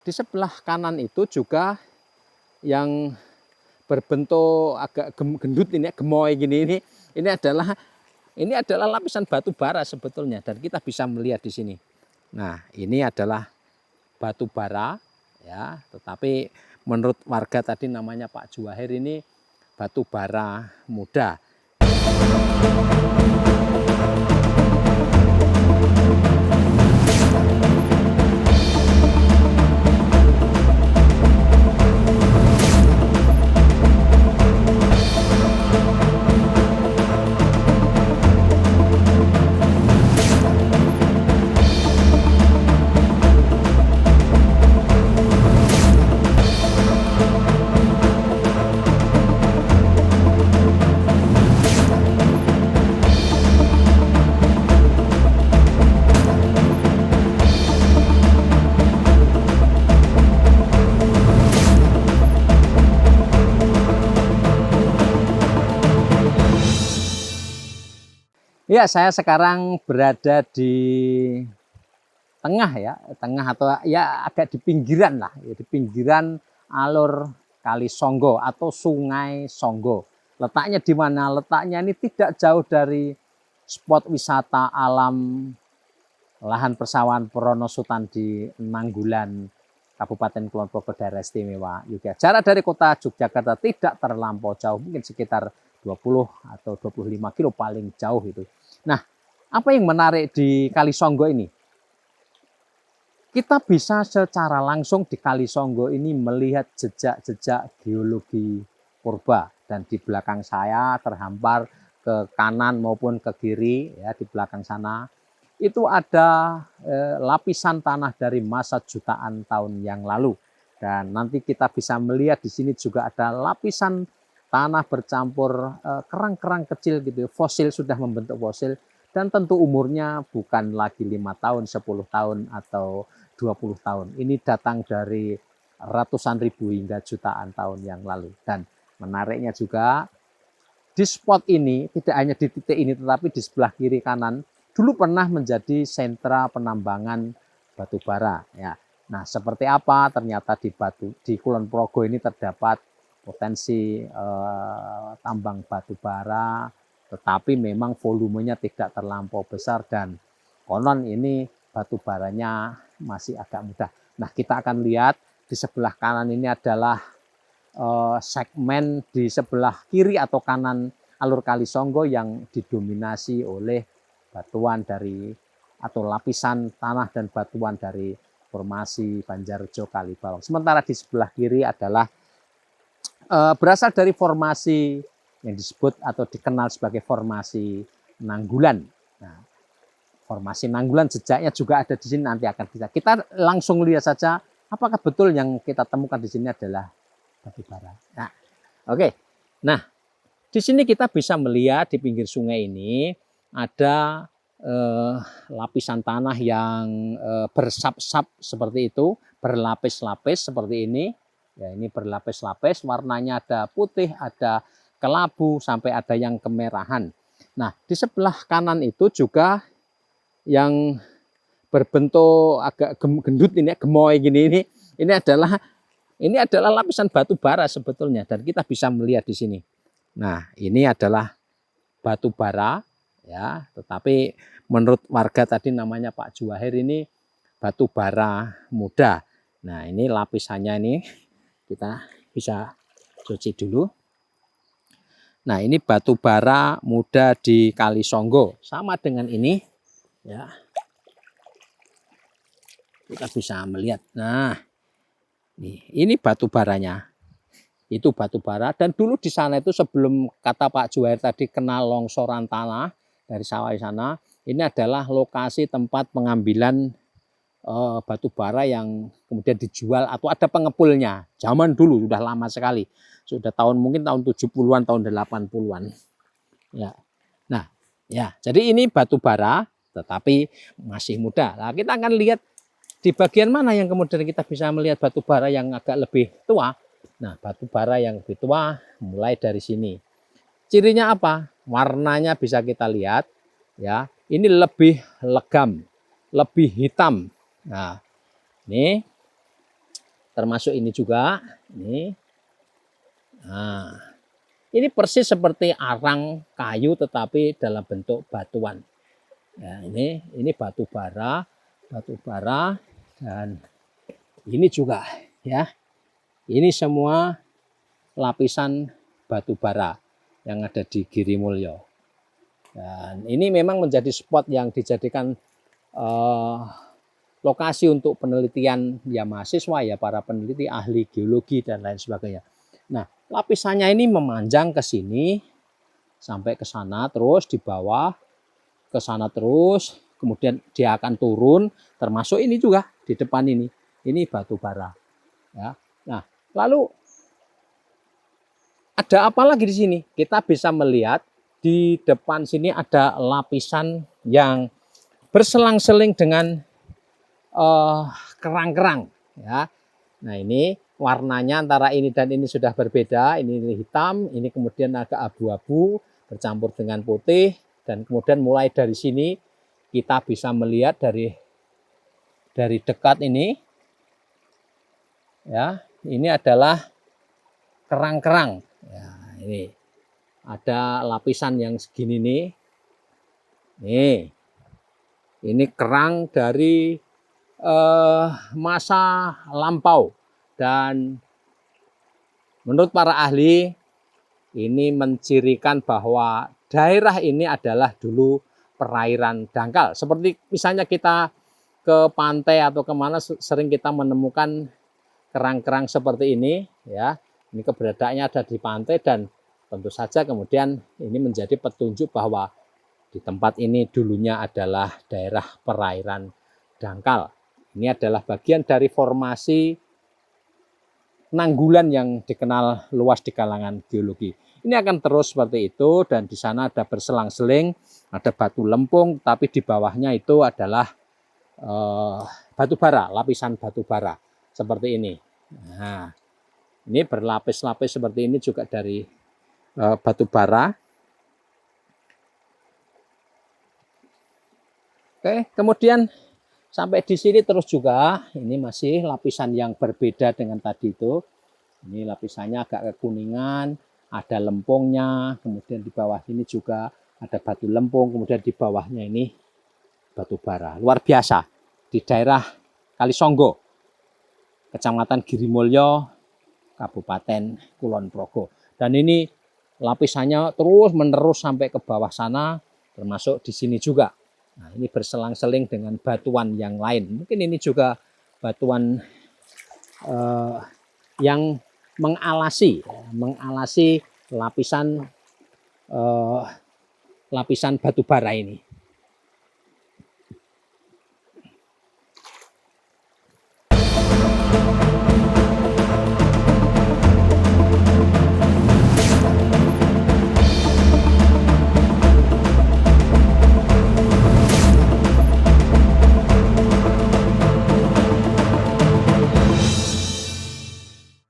Di sebelah kanan itu juga yang berbentuk agak gendut ini, gemoy gini ini adalah lapisan batu bara sebetulnya, dan kita bisa melihat di sini. Nah, ini adalah batu bara ya, tetapi menurut warga tadi namanya Pak Juwahir ini batu bara muda. Ya, saya sekarang berada di tengah ya, tengah atau ya agak di pinggiran lah, ya, di pinggiran alur Kali Songgo atau Sungai Songgo. Letaknya di mana? Letaknya ini tidak jauh dari spot wisata alam lahan persawahan Pronosutan di Nanggulan, Kabupaten Kulon Progo, Daerah Istimewa Yogyakarta. Jarak dari kota Yogyakarta tidak terlampau jauh, mungkin sekitar 20 atau 25 kilo paling jauh itu. Nah, apa yang menarik di Kali Songgo ini? Kita bisa secara langsung di Kali Songgo ini melihat jejak-jejak geologi purba, dan di belakang saya terhampar ke kanan maupun ke kiri ya, di belakang sana itu ada lapisan tanah dari masa jutaan tahun yang lalu, dan nanti kita bisa melihat di sini juga ada lapisan tanah bercampur kerang-kerang kecil gitu, fosil, sudah membentuk fosil, dan tentu umurnya bukan lagi 5 tahun, 10 tahun atau 20 tahun. Ini datang dari ratusan ribu hingga jutaan tahun yang lalu. Dan menariknya juga di spot ini, tidak hanya di titik ini tetapi di sebelah kiri kanan dulu pernah menjadi sentra penambangan batu bara ya. Nah, seperti apa? Ternyata di Kulon Progo ini terdapat potensi tambang batu bara, tetapi memang volumenya tidak terlampau besar, dan konon ini batu baranya masih agak mudah. Nah, kita akan lihat di sebelah kanan ini adalah segmen di sebelah kiri atau kanan alur Kali Songgo yang didominasi oleh batuan dari atau lapisan tanah dan batuan dari formasi Banjarjo Kalibawang. Sementara di sebelah kiri adalah berasal dari formasi yang disebut atau dikenal sebagai formasi Nanggulan. Nah, formasi Nanggulan jejaknya juga ada di sini, nanti akan kita langsung lihat saja apakah betul yang kita temukan di sini adalah batu bara. Nah, oke. Nah, di sini kita bisa melihat di pinggir sungai ini ada lapisan tanah yang bersap-sap seperti itu, berlapis-lapis seperti ini. Ya, ini berlapis-lapis, warnanya ada putih, ada kelabu, sampai ada yang kemerahan. Nah, di sebelah kanan itu juga yang berbentuk agak gendut ini, gemoy gini ini adalah lapisan batu bara sebetulnya, dan kita bisa melihat di sini. Nah, ini adalah batu bara ya, tetapi menurut warga tadi namanya Pak Juwahir ini batu bara muda. Nah, ini lapisannya ini kita bisa cuci dulu. Nah, ini batu bara muda di Kali Songgo, sama dengan ini ya. Kita bisa melihat. Nah, ini batu baranya. Itu batu bara, dan dulu di sana itu sebelum kata Pak Juwahir tadi kenal longsoran tanah dari sawah di sana, ini adalah lokasi tempat pengambilan batu bara yang kemudian dijual atau ada pengepulnya. Zaman dulu sudah lama sekali. Sudah mungkin tahun 70-an, tahun 80-an. Ya. Nah, ya, jadi ini batu bara tetapi masih muda. Nah, kita akan lihat di bagian mana yang kemudian kita bisa melihat batu bara yang agak lebih tua. Nah, batu bara yang lebih tua mulai dari sini. Cirinya apa? Warnanya bisa kita lihat ya. Ini lebih legam, lebih hitam. Nah, ini termasuk ini juga. Ini. Nah, ini persis seperti arang kayu tetapi dalam bentuk batuan. Ya, ini batu bara dan ini juga ya. Ini semua lapisan batu bara yang ada di Girimulyo. Dan ini memang menjadi spot yang dijadikan lokasi untuk penelitian ya mahasiswa ya para peneliti ahli geologi dan lain sebagainya. Nah, lapisannya ini memanjang ke sini sampai ke sana terus di bawah ke sana terus, kemudian dia akan turun termasuk ini juga di depan ini. Ini batu bara ya. Nah, lalu ada apa lagi di sini? Kita bisa melihat di depan sini ada lapisan yang berselang-seling dengan kerang-kerang ya. Nah, ini warnanya antara ini dan ini sudah berbeda. Ini hitam, ini kemudian agak abu-abu bercampur dengan putih, dan kemudian mulai dari sini kita bisa melihat dari dekat ini ya, ini adalah kerang-kerang. Ya, ini ada lapisan yang segini nih. Nih. Ini kerang dari masa lampau, dan menurut para ahli ini mencirikan bahwa daerah ini adalah dulu perairan dangkal. Seperti misalnya kita ke pantai atau kemana sering kita menemukan kerang-kerang seperti ini ya. Ini keberadaannya ada di pantai, dan tentu saja kemudian ini menjadi petunjuk bahwa di tempat ini dulunya adalah daerah perairan dangkal. Ini adalah bagian dari formasi Nanggulan yang dikenal luas di kalangan geologi. Ini akan terus seperti itu, dan di sana ada berselang-seling, ada batu lempung, tapi di bawahnya itu adalah batu bara, lapisan batu bara seperti ini. Nah, ini berlapis-lapis seperti ini juga dari batu bara. Oke, kemudian sampai di sini terus juga, ini masih lapisan yang berbeda dengan tadi itu. Ini lapisannya agak kekuningan, ada lempungnya, kemudian di bawah ini juga ada batu lempung, kemudian di bawahnya ini batu bara. Luar biasa di daerah Kalisonggo, Kecamatan Girimulyo, Kabupaten Kulon Progo. Dan ini lapisannya terus menerus sampai ke bawah sana, termasuk di sini juga. Nah, ini berselang-seling dengan batuan yang lain. Mungkin ini juga batuan yang mengalasi lapisan lapisan batu bara ini.